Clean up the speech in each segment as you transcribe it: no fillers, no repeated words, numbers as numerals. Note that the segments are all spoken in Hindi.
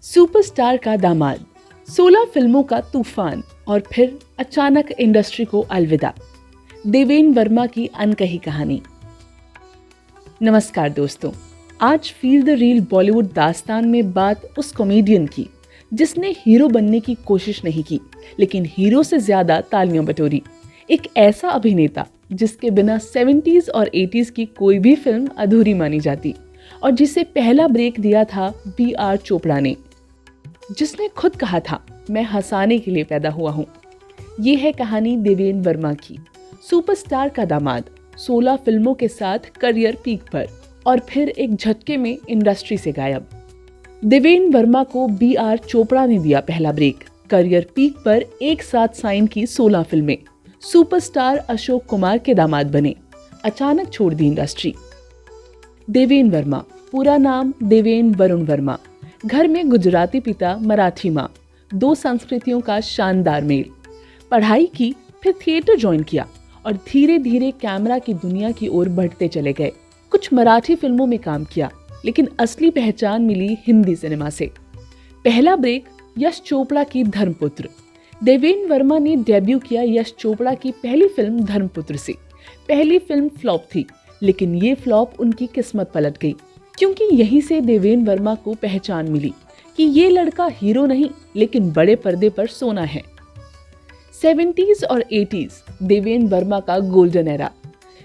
सुपरस्टार का दामाद, 16 फिल्मों का तूफान और फिर अचानक इंडस्ट्री को अलविदा। देवेन वर्मा की अनकही कहानी। नमस्कार दोस्तों, आज फील द रील बॉलीवुड दास्तान में बात उस कॉमेडियन की जिसने हीरो बनने की कोशिश नहीं की लेकिन हीरो से ज्यादा तालियां बटोरी। एक ऐसा अभिनेता जिसके बिना 70s और 80s की कोई भी फिल्म अधूरी मानी जाती और जिसे पहला ब्रेक दिया था B.R. चोपड़ा ने, जिसने खुद कहा था, मैं हंसाने के लिए पैदा हुआ हूँ। ये है कहानी देवेन वर्मा की। सुपरस्टार का दामाद, 16 फिल्मों के साथ करियर पीक पर और फिर एक झटके में इंडस्ट्री से गायब। देवेन वर्मा को B.R. चोपड़ा ने दिया पहला ब्रेक। करियर पीक पर एक साथ साइन की 16 फिल्में। सुपरस्टार अशोक कुमार के दामाद बने। अचानक छोड़ दी इंडस्ट्री। देवेन वर्मा, पूरा नाम देवेन वरुण वर्मा। घर में गुजराती पिता, मराठी माँ, दो संस्कृतियों का शानदार मेल। पढ़ाई की, फिर थिएटर ज्वाइन किया और धीरे धीरे कैमरा की दुनिया की ओर बढ़ते चले गए। कुछ मराठी फिल्मों में काम किया लेकिन असली पहचान मिली हिंदी सिनेमा से। पहला ब्रेक यश चोपड़ा की धर्मपुत्र। देवेन वर्मा ने डेब्यू किया यश चोपड़ा की पहली फिल्म धर्मपुत्र से। पहली फिल्म फ्लॉप थी लेकिन ये फ्लॉप उनकी किस्मत पलट गई, क्योंकि यहीं से देवेन वर्मा को पहचान मिली कि ये लड़का हीरो नहीं लेकिन बड़े पर्दे पर सोना है। 70s और 80s देवेन वर्मा का गोल्डन एरा।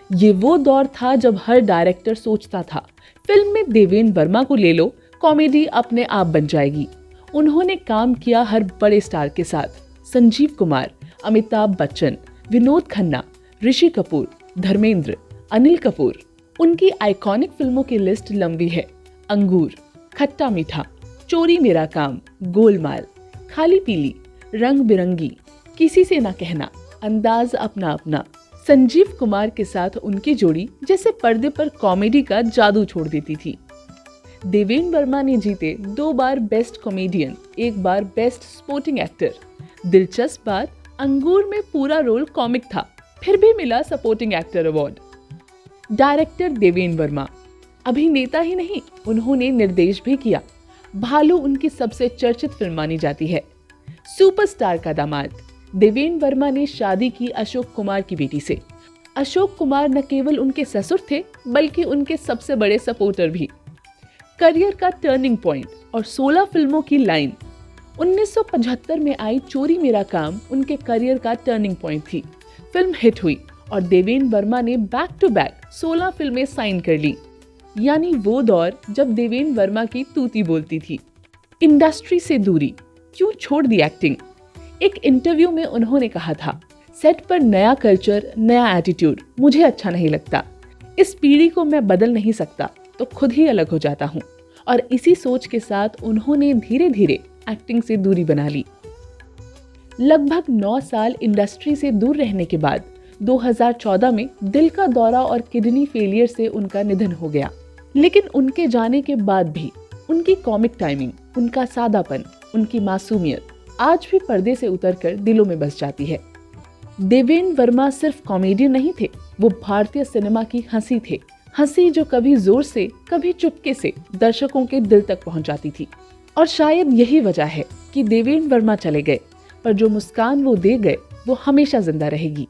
ये वो दौर था जब हर डायरेक्टर सोचता था, फिल्म में देवेन वर्मा को ले लो, कॉमेडी अपने आप बन जाएगी। उन्होंने काम किया हर बड़े स्टार के साथ, संजीव कुमार, अमिताभ बच्चन, विनोद खन्ना, ऋषि कपूर, धर्मेंद्र, अनिल कपूर। उनकी आइकॉनिक फिल्मों की लिस्ट लंबी है। अंगूर, खट्टा मीठा, चोरी मेरा काम, गोलमाल, खाली पीली, रंग बिरंगी, किसी से ना कहना, अंदाज अपना अपना। संजीव कुमार के साथ उनकी जोड़ी जैसे पर्दे पर कॉमेडी का जादू छोड़ देती थी। देवेन वर्मा ने जीते 2 बार बेस्ट कॉमेडियन, 1 बार बेस्ट सपोर्टिंग एक्टर। दिलचस्प बात, अंगूर में पूरा रोल कॉमिक था, फिर भी मिला supporting actor award. Director Deven Verma अभिनेता ही नहीं, उन्होंने निर्देश भी किया। भालू उनकी सबसे चर्चित फिल्म मानी जाती है। सुपरस्टार का दामाद, देवेन वर्मा ने शादी की अशोक कुमार की बेटी से। अशोक कुमार न केवल उनके ससुर थे बल्कि उनके सबसे बड़े सपोर्टर भी। करियर का टर्निंग पॉइंट और 16 फिल्मों की लाइन। 1975 में आई चोरी मेरा काम उनके करियर का टर्निंग पॉइंट थी। फिल्म हिट हुई और देवेन वर्मा ने बैक टू बैक 16 फिल्में साइन कर ली। यानी वो दौर जब देवेन वर्मा की तूती बोलती थी। इंडस्ट्री से दूरी, क्यों छोड़ दी एक्टिंग? एक इंटरव्यू में उन्होंने कहा था, सेट पर नया कल्चर, नया एटीट्यूड मुझे अच्छा नहीं लगता। इस पीढ़ी को मैं बदल नहीं सकता तो खुद ही अलग हो जाता हूँ। और इसी सोच के साथ उन्होंने धीरे धीरे एक्टिंग से दूरी बना ली। लगभग 9 साल इंडस्ट्री से दूर रहने के बाद 2014 में दिल का दौरा और किडनी फेलियर से उनका निधन हो गया। लेकिन उनके जाने के बाद भी उनकी कॉमिक टाइमिंग, उनका सादापन, उनकी मासूमियत आज भी पर्दे से उतरकर दिलों में बस जाती है। देवेन वर्मा सिर्फ कॉमेडियन नहीं थे, वो भारतीय सिनेमा की हंसी थे। हंसी जो कभी जोर से, कभी चुपके से दर्शकों के दिल तक पहुंच जाती थी। और शायद यही वजह है कि देवेन वर्मा चले गए, पर जो मुस्कान वो दे गए वो हमेशा जिंदा रहेगी।